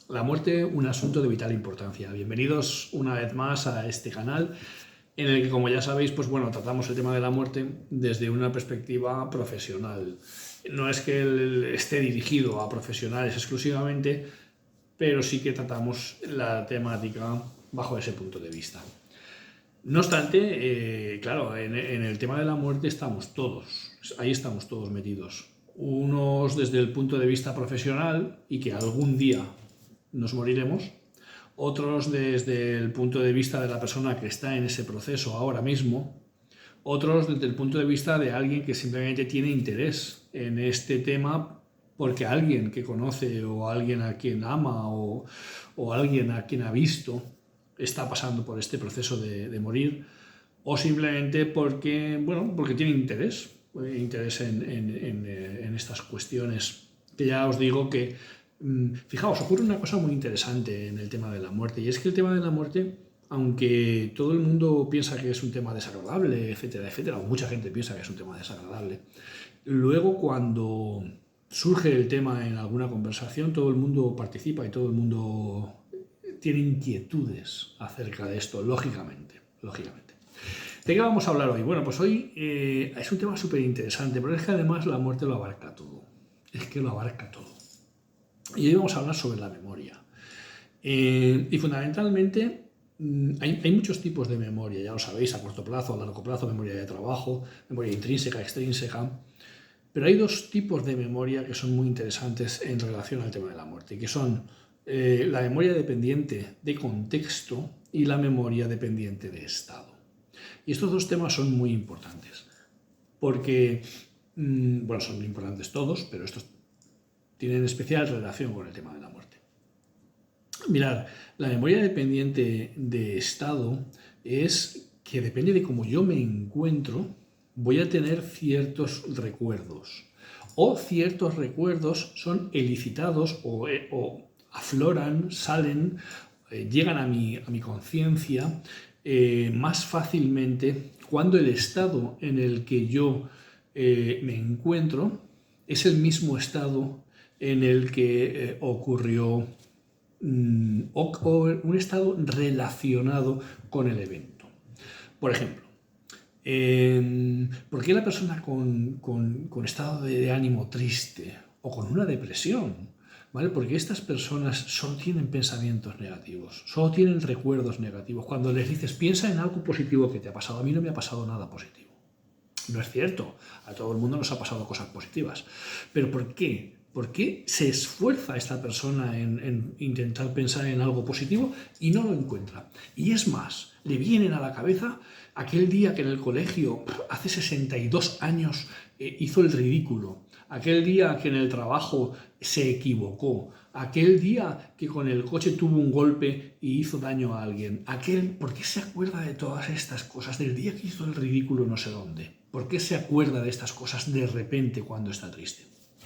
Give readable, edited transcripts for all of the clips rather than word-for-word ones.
La muerte, un asunto de vital importancia. Bienvenidos una vez más a este canal en el que, como ya sabéis, pues bueno, tratamos el tema de la muerte desde una perspectiva profesional. No es que él esté dirigido a profesionales exclusivamente, pero sí que tratamos la temática bajo ese punto de vista. No obstante, claro, en el tema de la muerte estamos todos, ahí estamos todos metidos. Unos desde el punto de vista profesional y que algún día nos moriremos, otros desde el punto de vista de la persona que está en ese proceso ahora mismo, otros desde el punto de vista de alguien que simplemente tiene interés en este tema porque alguien que conoce o alguien a quien ama o alguien a quien ha visto está pasando por este proceso de morir, o simplemente porque, bueno, porque tiene interés en estas cuestiones, que ya os digo que, fijaos, ocurre una cosa muy interesante en el tema de la muerte, y es que el tema de la muerte, aunque todo el mundo piensa que es un tema desagradable, etcétera, etcétera, o mucha gente piensa que es un tema desagradable, luego cuando surge el tema en alguna conversación, todo el mundo participa y todo el mundo tiene inquietudes acerca de esto, lógicamente. ¿De qué vamos a hablar hoy? Bueno, pues hoy es un tema súper interesante, pero es que además la muerte lo abarca todo. Es que lo abarca todo. Y hoy vamos a hablar sobre la memoria. Y fundamentalmente hay muchos tipos de memoria, ya lo sabéis, a corto plazo, a largo plazo, memoria de trabajo, memoria intrínseca, extrínseca. Pero hay dos tipos de memoria que son muy interesantes en relación al tema de la muerte, que son la memoria dependiente de contexto y la memoria dependiente de estado. Y estos dos temas son muy importantes, porque, bueno, son muy importantes todos, pero estos tienen especial relación con el tema de la muerte. Mirad, la memoria dependiente de estado es que depende de cómo yo me encuentro, voy a tener ciertos recuerdos. O ciertos recuerdos son elicitados o afloran, salen, llegan a mi conciencia más fácilmente cuando el estado en el que yo me encuentro es el mismo estado en el que ocurrió o un estado relacionado con el evento. Por ejemplo, ¿por qué la persona con estado de ánimo triste o con una depresión? ¿Vale? Porque estas personas solo tienen pensamientos negativos, solo tienen recuerdos negativos. Cuando les dices, piensa en algo positivo que te ha pasado, a mí no me ha pasado nada positivo. No es cierto, a todo el mundo nos ha pasado cosas positivas. ¿Pero por qué? ¿Por qué se esfuerza esta persona en intentar pensar en algo positivo y no lo encuentra? Y es más, le vienen a la cabeza aquel día que en el colegio, hace 62 años, hizo el ridículo, aquel día que en el trabajo se equivocó, aquel día que con el coche tuvo un golpe y hizo daño a alguien, ¿por qué se acuerda de todas estas cosas? Del día que hizo el ridículo no sé dónde. ¿Por qué se acuerda de estas cosas de repente cuando está triste?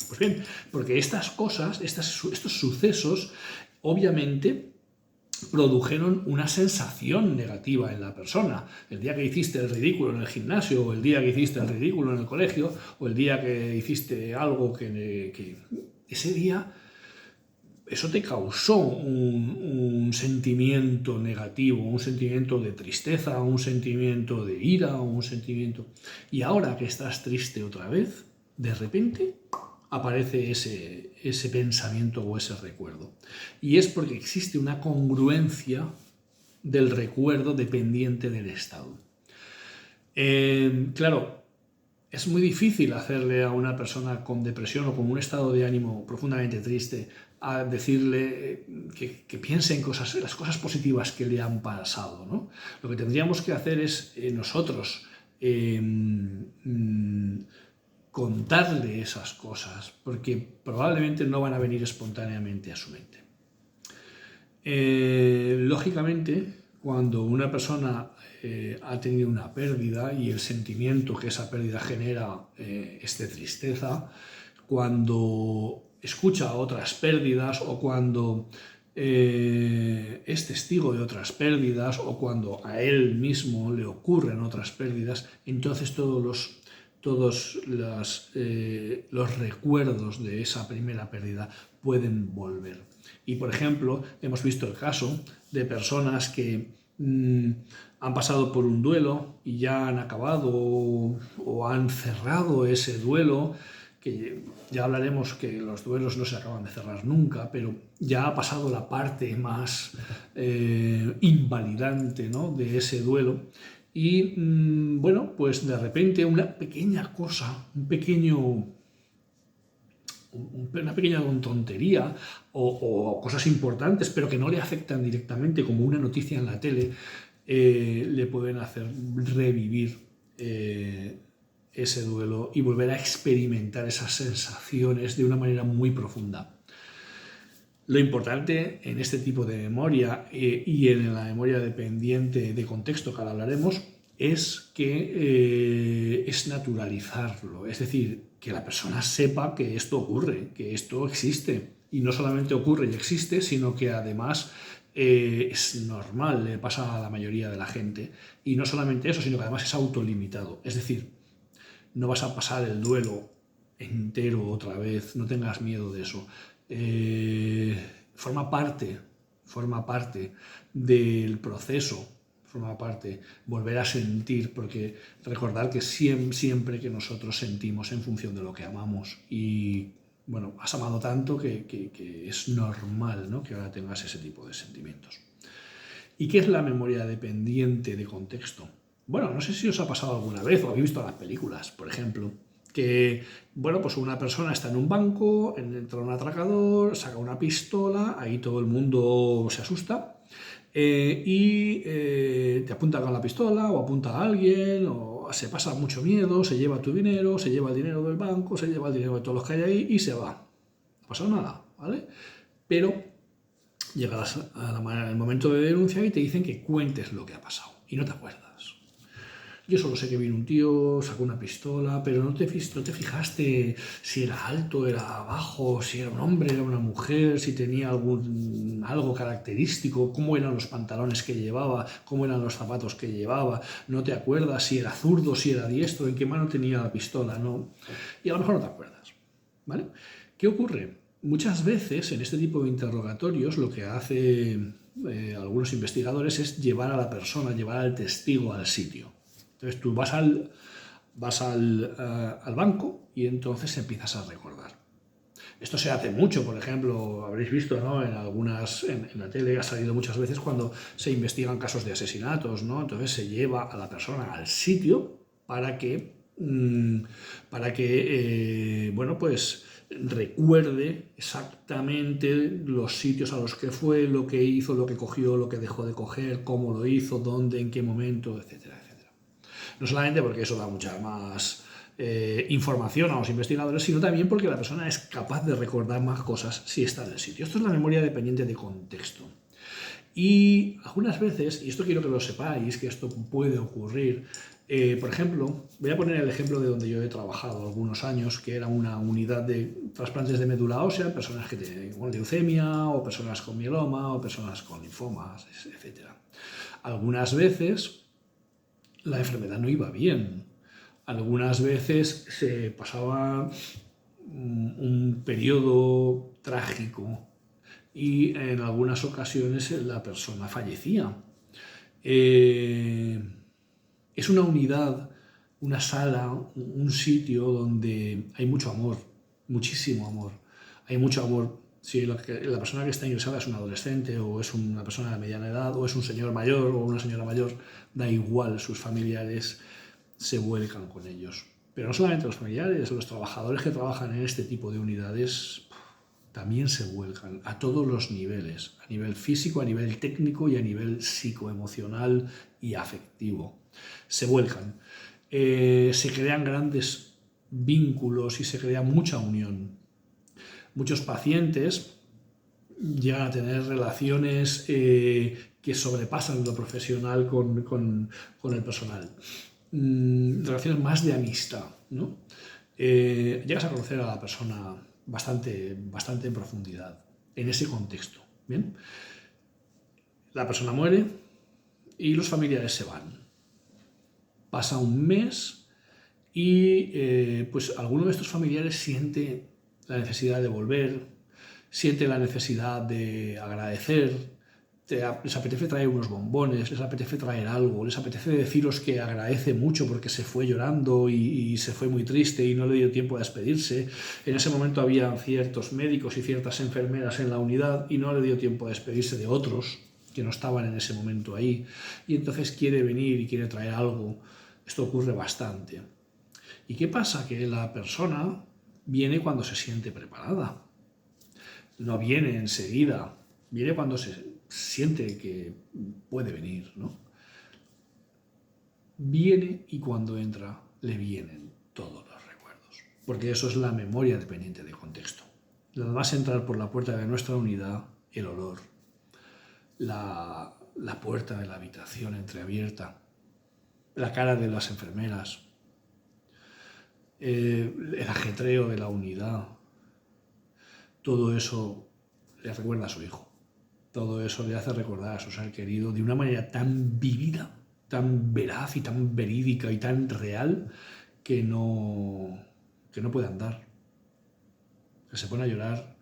Pues bien, porque estas cosas, estos sucesos, obviamente produjeron una sensación negativa en la persona. El día que hiciste el ridículo en el gimnasio, o el día que hiciste el ridículo en el colegio, o el día que hiciste algo que ese día, eso te causó un sentimiento negativo, un sentimiento de tristeza, un sentimiento de ira, un sentimiento... Y ahora que estás triste otra vez, de repente aparece ese pensamiento o ese recuerdo. Y es porque existe una congruencia del recuerdo dependiente del estado. Claro, es muy difícil hacerle a una persona con depresión o con un estado de ánimo profundamente triste a decirle que piense en las cosas positivas que le han pasado, ¿no? Lo que tendríamos que hacer es nosotros contarle esas cosas, porque probablemente no van a venir espontáneamente a su mente. Lógicamente, cuando una persona ha tenido una pérdida y el sentimiento que esa pérdida genera es de tristeza, cuando escucha otras pérdidas o cuando es testigo de otras pérdidas o cuando a él mismo le ocurren otras pérdidas, entonces todos los recuerdos de esa primera pérdida pueden volver. Y, por ejemplo, hemos visto el caso de personas que han pasado por un duelo y ya han acabado o han cerrado ese duelo, que ya hablaremos que los duelos no se acaban de cerrar nunca, pero ya ha pasado la parte más invalidante, ¿no?, de ese duelo. Y bueno, pues de repente una pequeña cosa, una pequeña tontería o cosas importantes, pero que no le afectan directamente, como una noticia en la tele, le pueden hacer revivir ese duelo y volver a experimentar esas sensaciones de una manera muy profunda. Lo importante en este tipo de memoria y en la memoria dependiente de contexto, que ahora hablaremos, es que es naturalizarlo, es decir, que la persona sepa que esto ocurre, que esto existe, y no solamente ocurre y existe, sino que además es normal, le pasa a la mayoría de la gente, y no solamente eso, sino que además es autolimitado, es decir, no vas a pasar el duelo entero otra vez, no tengas miedo de eso. Forma parte del proceso, forma parte volver a sentir, porque recordar que siempre que nosotros sentimos en función de lo que amamos, y bueno, has amado tanto que es normal, ¿no?, que ahora tengas ese tipo de sentimientos. ¿Y qué es la memoria dependiente de contexto? Bueno, no sé si os ha pasado alguna vez o habéis visto las películas, por ejemplo, que, bueno, pues una persona está en un banco, entra un atracador, saca una pistola, ahí todo el mundo se asusta y te apunta con la pistola o apunta a alguien o se pasa mucho miedo, se lleva tu dinero, se lleva el dinero del banco, se lleva el dinero de todos los que hay ahí y se va. No ha pasado nada, ¿vale? Pero llegas al momento de denuncia y te dicen que cuentes lo que ha pasado y no te acuerdas. Yo solo sé que vino un tío, sacó una pistola, pero no te fijaste si era alto, era bajo, si era un hombre, era una mujer, si tenía algo característico, cómo eran los pantalones que llevaba, cómo eran los zapatos que llevaba, no te acuerdas si era zurdo, si era diestro, en qué mano tenía la pistola, no. Y a lo mejor no te acuerdas, ¿vale? ¿Qué ocurre? Muchas veces en este tipo de interrogatorios lo que hace algunos investigadores es llevar a la persona, llevar al testigo al sitio. Entonces tú vas al banco y entonces empiezas a recordar. Esto se hace mucho, por ejemplo, habréis visto, ¿no?, en la tele ha salido muchas veces cuando se investigan casos de asesinatos, ¿no? Entonces se lleva a la persona al sitio para que bueno, pues recuerde exactamente los sitios a los que fue, lo que hizo, lo que cogió, lo que dejó de coger, cómo lo hizo, dónde, en qué momento, etcétera, etcétera. No solamente porque eso da mucha más información a los investigadores, sino también porque la persona es capaz de recordar más cosas si está en el sitio. Esto es la memoria dependiente de contexto. Y algunas veces, y esto quiero que lo sepáis, que esto puede ocurrir, por ejemplo, voy a poner el ejemplo de donde yo he trabajado algunos años, que era una unidad de trasplantes de médula ósea, personas que tienen leucemia, o personas con mieloma, o personas con linfomas, etc. Algunas veces la enfermedad no iba bien. Algunas veces se pasaba un periodo trágico y en algunas ocasiones la persona fallecía. Es una unidad, una sala, un sitio donde hay mucho amor, muchísimo amor. Hay mucho amor. Si la persona que está ingresada es un adolescente o es una persona de mediana edad o es un señor mayor o una señora mayor, da igual, sus familiares se vuelcan con ellos. Pero no solamente los familiares, los trabajadores que trabajan en este tipo de unidades también se vuelcan a todos los niveles, a nivel físico, a nivel técnico y a nivel psicoemocional y afectivo. Se vuelcan. Se crean grandes vínculos y se crea mucha unión. Muchos pacientes llegan a tener relaciones que sobrepasan lo profesional con el personal. Relaciones más de amistad, ¿no? Llegas a conocer a la persona bastante en profundidad en ese contexto. ¿Bien? La persona muere y los familiares se van. Pasa un mes y pues alguno de estos familiares siente la necesidad de volver siente la necesidad de agradecer, les apetece traer unos bombones, les apetece traer algo, les apetece deciros que agradece mucho porque se fue llorando y se fue muy triste y no le dio tiempo a despedirse. En ese momento había ciertos médicos y ciertas enfermeras en la unidad y no le dio tiempo a despedirse de otros que no estaban en ese momento ahí. Y entonces quiere venir y quiere traer algo. Esto ocurre bastante. ¿Y qué pasa? Que la persona viene cuando se siente preparada. No viene enseguida, viene cuando se siente que puede venir, ¿no? Viene y cuando entra le vienen todos los recuerdos, porque eso es la memoria dependiente de contexto. Nada más entrar por la puerta de nuestra unidad, el olor, la puerta de la habitación entreabierta, la cara de las enfermeras, el ajetreo de la unidad, todo eso le recuerda a su hijo. Todo eso le hace recordar a su ser querido de una manera tan vívida, tan veraz y tan verídica y tan real que no puede andar. Que se pone a llorar,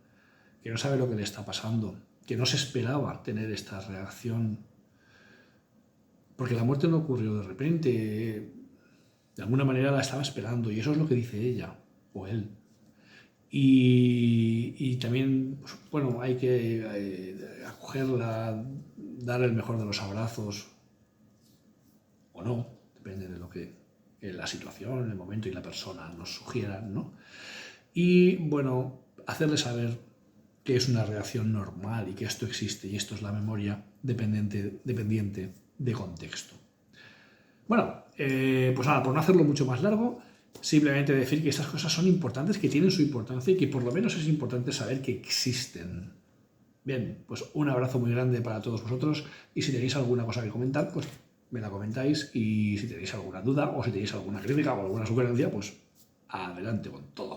que no sabe lo que le está pasando, que no se esperaba tener esta reacción. Porque la muerte no ocurrió de repente, de alguna manera la estaba esperando y eso es lo que dice ella o él. Y también, pues, bueno, hay que acogerla, dar el mejor de los abrazos, o no, depende de lo que la situación, el momento y la persona nos sugieran, ¿no? Y, bueno, hacerle saber que es una reacción normal y que esto existe y esto es la memoria dependiente de contexto. Bueno, pues nada, por no hacerlo mucho más largo, simplemente decir que estas cosas son importantes, que tienen su importancia y que por lo menos es importante saber que existen. Bien, pues un abrazo muy grande para todos vosotros y si tenéis alguna cosa que comentar, pues me la comentáis y si tenéis alguna duda o si tenéis alguna crítica o alguna sugerencia, pues adelante con todo.